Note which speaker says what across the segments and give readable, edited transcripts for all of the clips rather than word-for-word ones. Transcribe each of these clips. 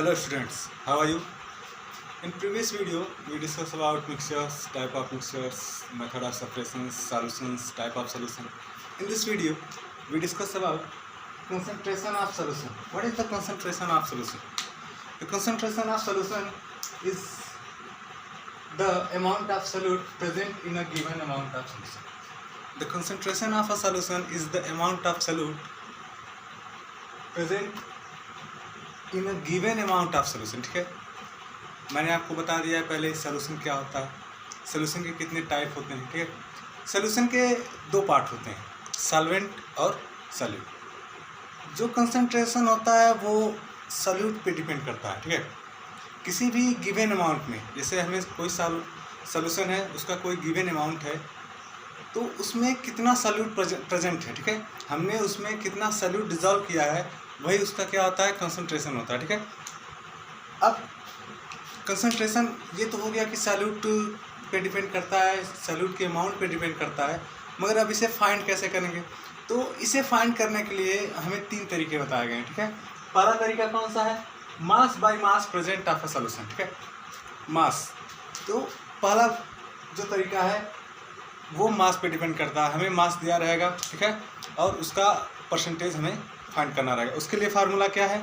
Speaker 1: Hello students, how are you? In previous video, we discussed about mixtures, type of mixtures, method of separations, solutions, type of solution. In this video, we discuss about concentration of solution. What is the concentration of solution? The concentration of solution is the amount of solute present in a given amount of solution. The concentration of a solution is the amount of solute present in a given amount of solution. ठीक है, मैंने आपको बता दिया है पहले solution क्या होता है, सोल्यूशन के कितने टाइप होते हैं। ठीक है, सोल्यूशन के दो पार्ट होते हैं, सॉल्वेंट और सॉल्यूट। जो कंसंट्रेशन होता है वो सॉल्यूट पे डिपेंड करता है। ठीक है, किसी भी गिवन अमाउंट में, जैसे हमें कोई सोल्यूशन है, उसका कोई गिवन अमाउंट है, तो उसमें कितना सॉल्यूट प्रेजेंट है। ठीक है, हमने उसमें कितना सॉल्यूट डिजॉल्व किया है, वही उसका क्या होता है, कंसंट्रेशन होता है। ठीक है, अब कंसंट्रेशन ये तो हो गया कि सॉल्यूट पे डिपेंड करता है, सॉल्यूट के अमाउंट पे डिपेंड करता है, मगर अब इसे फाइंड कैसे करेंगे? तो इसे फाइंड करने के लिए हमें तीन तरीके बताए गए हैं। ठीक है, पहला तरीका कौन सा है, mass by mass present of a solution. ठीक है, मास, तो पहला जो तरीका है वो मास पे डिपेंड करता है, हमें मास दिया रहेगा। ठीक है, और उसका परसेंटेज हमें फाइंड करना रहेगा। उसके लिए फार्मूला क्या है,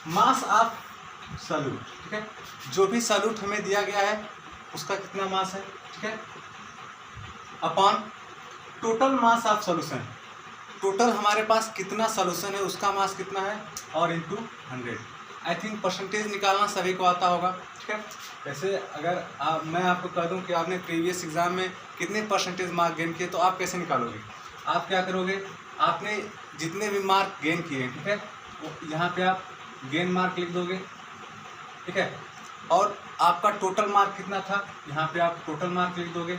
Speaker 1: मास ऑफ सॉल्यूट। ठीक है, जो भी सॉल्यूट हमें दिया गया है उसका कितना मास है, ठीक है, upon total mass of solution, total हमारे पास कितना सॉल्यूशन है उसका मास कितना है, और इनटू 100। आई थिंक परसेंटेज निकालना सभी को आता होगा। ठीक है, वैसे अगर मैं आपको कह दूं कि आपने प्रीवियस एग्जाम में कितने परसेंटेज मार्क गेन किए, तो आप कैसे निकालोगे? आप क्या करोगे, आपने जितने भी मार्क गेन किए, ठीक है, वो यहाँ पे आप गेन मार्क लिख दोगे। ठीक है, और आपका टोटल मार्क कितना था, यहाँ पे आप टोटल मार्क लिख दोगे।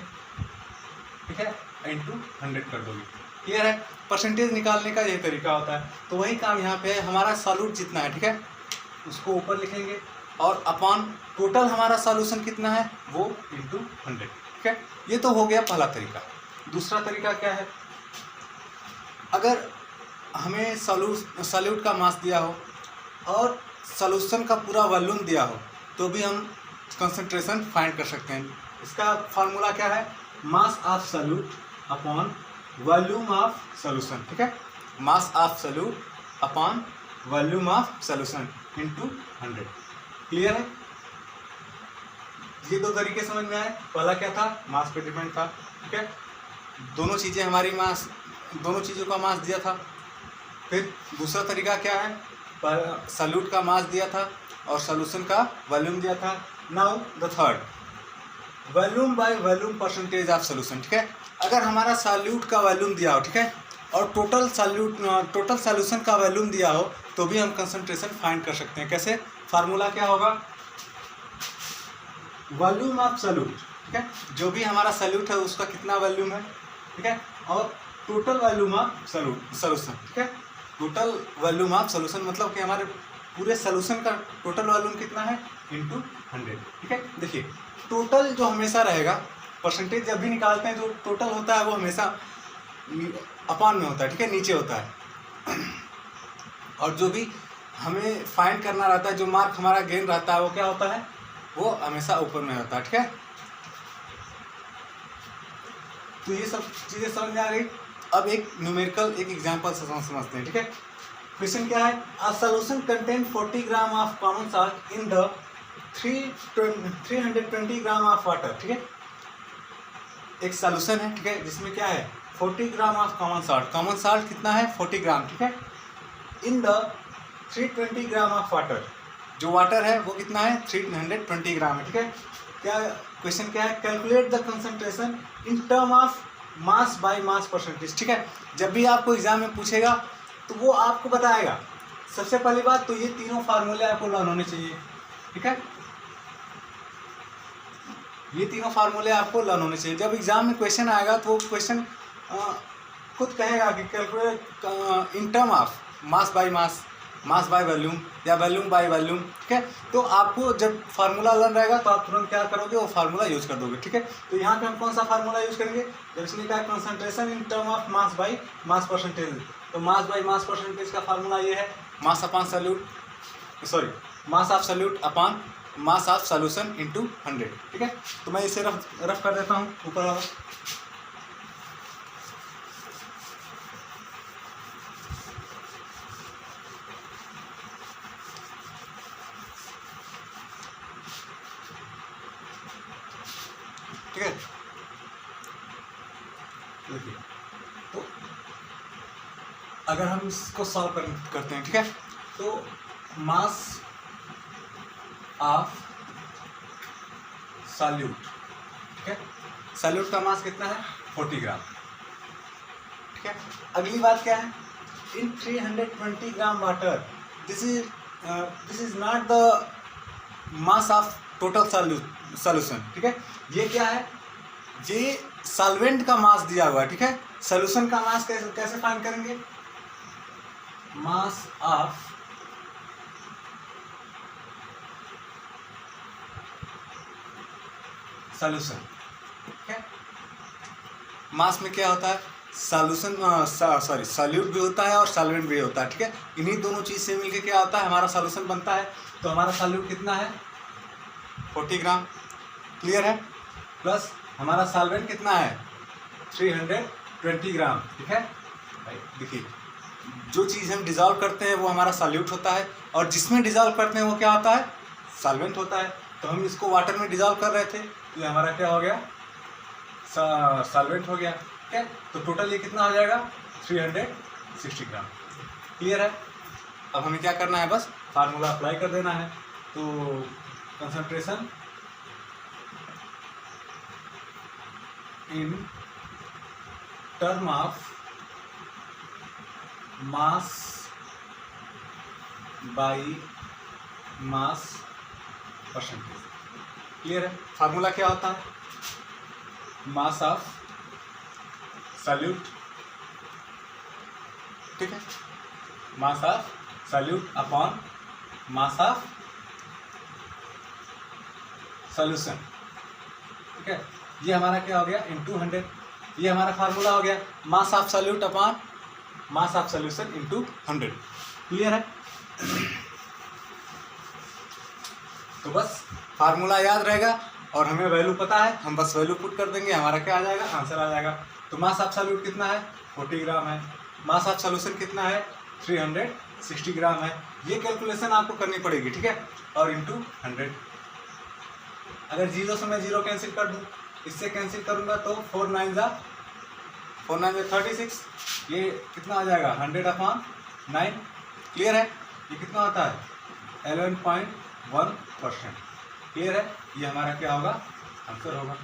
Speaker 1: ठीक है, इनटू 100 कर दोगे। क्लियर है, परसेंटेज निकालने का यही तरीका होता है। तो वही काम यहाँ पे है, हमारा सॉल्यूट जितना है, ठीक है, उसको ऊपर लिखेंगे और अपॉन टोटल हमारा सॉल्यूशन कितना है वो इनटू 100। ठीक है, ये तो हो गया पहला तरीका। दूसरा तरीका क्या है, अगर हमें सॉल्यूट का मास दिया हो और सॉल्यूशन का पूरा वॉल्यूम दिया हो, तो भी हम कंसंट्रेशन फाइंड कर सकते हैं। इसका फार्मूला क्या है, mass of solute upon volume of solution. ठीक है, mass of solute upon volume of solution into 100। Clear है, ये दो तरीके समझ में आए। पहला क्या था, मास पे डिपेंड था। ठीक है, दोनों चीज़ें हमारी मास, दोनों चीज़ों का मास दिया था। फिर दूसरा तरीका क्या है, सॉल्यूट का मास दिया था और सॉल्यूशन का वॉल्यूम दिया था। Now the third, volume by volume percentage of solution. ठीक है, अगर हमारा सॉल्यूट का वॉल्यूम दिया हो, ठीक है, और टोटल सॉल्यूशन का वॉल्यूम दिया हो, तो भी हम कंसंट्रेशन फाइंड कर सकते हैं। कैसे, फार्मूला क्या होगा, वॉल्यूम ऑफ सॉल्यूट। ठीक है, जो भी हमारा सॉल्यूट है उसका कितना वॉल्यूम है, ठीक है, और टोटल वॉल्यूम ऑफ सॉल्यूशन। ठीक है, टोटल वॉल्यूम ऑफ सॉल्यूशन मतलब कि हमारे पूरे सॉल्यूशन का टोटल वॉल्यूम कितना है इनटू 100। ठीक है, देखिए टोटल जो हमेशा रहेगा, परसेंटेज जब भी निकालते हैं जो टोटल होता है वो हमेशा अपॉन में होता है। ठीक है, नीचे होता है, और जो भी हमें फाइंड करना रहता है, जो मार्क हमारा गेन रहता है, वो क्या होता है, वो हमेशा ऊपर में होता है। ठीक है, तो ये सब चीज़ें समझ में आ गई। अब एक न्यूमेरिकल एक एग्जांपल से समझते हैं। ठीक है, क्वेश्चन क्या है, a solution contain 40 gram of common salt in the 320 gram of water. ठीक है, एक सॉल्यूशन है, ठीक है, जिसमें क्या है 40 gram of common salt, common salt कितना है 40 ग्राम। ठीक है, in the 320 gram of water, जो वाटर है वो कितना है 320 ग्राम है। ठीक है, क्या क्वेश्चन क्या है, calculate the concentration in term of mass by mass percentage. ठीक है, जब भी आपको एग्जाम में पूछेगा तो वो आपको बताएगा। सबसे पहली बात तो ये तीनों फार्मूले आपको लर्न होने चाहिए। ठीक है, ये तीनों फार्मूले आपको लर्न होने चाहिए। जब एग्जाम में क्वेश्चन आएगा तो वो क्वेश्चन खुद कहेगा कि calculate in term of mass by mass, mass by volume या वॉल्यूम बाय वॉल्यूम। ठीक है, तो आपको जब फार्मूला लर्न रहेगा तो आप तुरंत क्या करोगे, वो फार्मूला यूज कर दोगे। ठीक है, तो यहाँ पे हम कौन सा फार्मूला यूज करेंगे, जब इसने कहा concentration in term of mass by mass percentage, तो मास बाय मास परसेंटेज का फार्मूला ये है, mass upon solute. Sorry mass of solute upon mass of solution into 100, ठीक है। तो मैं इसे रफ कर देता हूँ ऊपर वाला। ठीक है, देखिए तो अगर हम इसको सॉल्व करते हैं, ठीक है, तो मास ऑफ सॉल्यूट, ठीक है, सॉल्यूट का मास कितना है 40 ग्राम, ठीक है। अगली बात क्या है, इन 320 gram water, this is not the mass of total solution, ठीक है। ये क्या है, ये सॉल्वेंट का मास दिया हुआ है, ठीक है। सॉल्यूशन का मास कैसे फाइंड करेंगे, मास ऑफ सॉल्यूशन, ठीक है। मास में क्या होता है, सॉल्यूशन सॉरी सॉल्यूट भी होता है और सॉल्वेंट भी होता है, ठीक है। इन्हीं दोनों चीज़ से मिलके क्या होता है, हमारा सॉल्यूशन बनता है। तो हमारा सॉल्यूट कितना है 40 ग्राम, क्लियर है, प्लस हमारा सॉल्वेंट कितना है 320 ग्राम, ठीक है। देखिए जो चीज़ हम डिज़ोल्व करते हैं वो हमारा सॉल्यूट होता है, और जिसमें डिज़ोल्व करते हैं वो क्या होता है, सॉल्वेंट होता है। तो हम इसको वाटर में डिज़ोल्व कर रहे थे, तो ये हमारा क्या हो गया, सॉल्वेंट हो गया, ठीक है। तो टोटल ये कितना हो जाएगा 360 ग्राम, क्लियर है। अब हमें क्या करना है, बस फार्मूला अप्लाई कर देना है। तो concentration in term of mass by mass percentage, clear है। फार्मूला क्या होता है, मास ऑफ सॉल्यूट, ठीक है, mass of solute upon mass of solution, ठीक है। ये हमारा क्या हो गया इनटू 100, ये हमारा फार्मूला हो गया, mass of solute upon mass of solution into 100, clear है। तो बस फार्मूला याद रहेगा और हमें वैल्यू पता है, हम बस वैल्यू पुट कर देंगे, हमारा क्या आ जाएगा, आंसर आ जाएगा। तो मास ऑफ सॉल्यूट कितना है 40 ग्राम है, मास ऑफ सॉल्यूशन कितना है 360 ग्राम है। ये कैलकुलेशन आपको करनी पड़ेगी, ठीक है, और इंटू 100। अगर जीरो से मैं जीरो कैंसिल कर दूँ, इससे कैंसिल करूँगा तो 4 9 जा 36, ये कितना आ जाएगा 100/9, क्लियर है। ये कितना होता है 11.1%, क्लियर है। ये हमारा क्या होगा, आंसर होगा।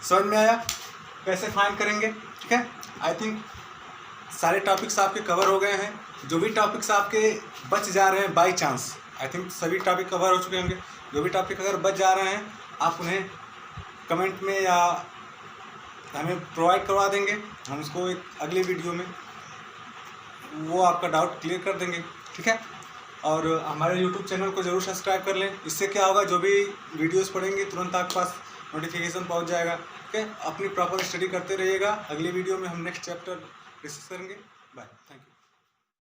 Speaker 1: समझ में आया कैसे फाइंड करेंगे, ठीक है। आई थिंक सारे टॉपिक्स आपके कवर हो गए हैं। जो भी टॉपिक्स आपके बच जा रहे हैं बाय चांस, आई थिंक सभी टॉपिक कवर हो चुके होंगे। जो भी टॉपिक अगर बच जा रहे हैं आप उन्हें कमेंट में या हमें प्रोवाइड करवा देंगे, हम उसको एक अगले वीडियो में वो आपका डाउट क्लियर कर देंगे, ठीक है। और हमारे YouTube चैनल को ज़रूर सब्सक्राइब कर लें। इससे क्या होगा, जो भी वीडियोस पढ़ेंगे तुरंत आपके पास नोटिफिकेशन पहुंच जाएगा, ठीक है। अपनी प्रॉपर स्टडी करते रहिएगा। अगली वीडियो में हम नेक्स्ट चैप्टर डिस्कस करेंगे। Bye, thank you.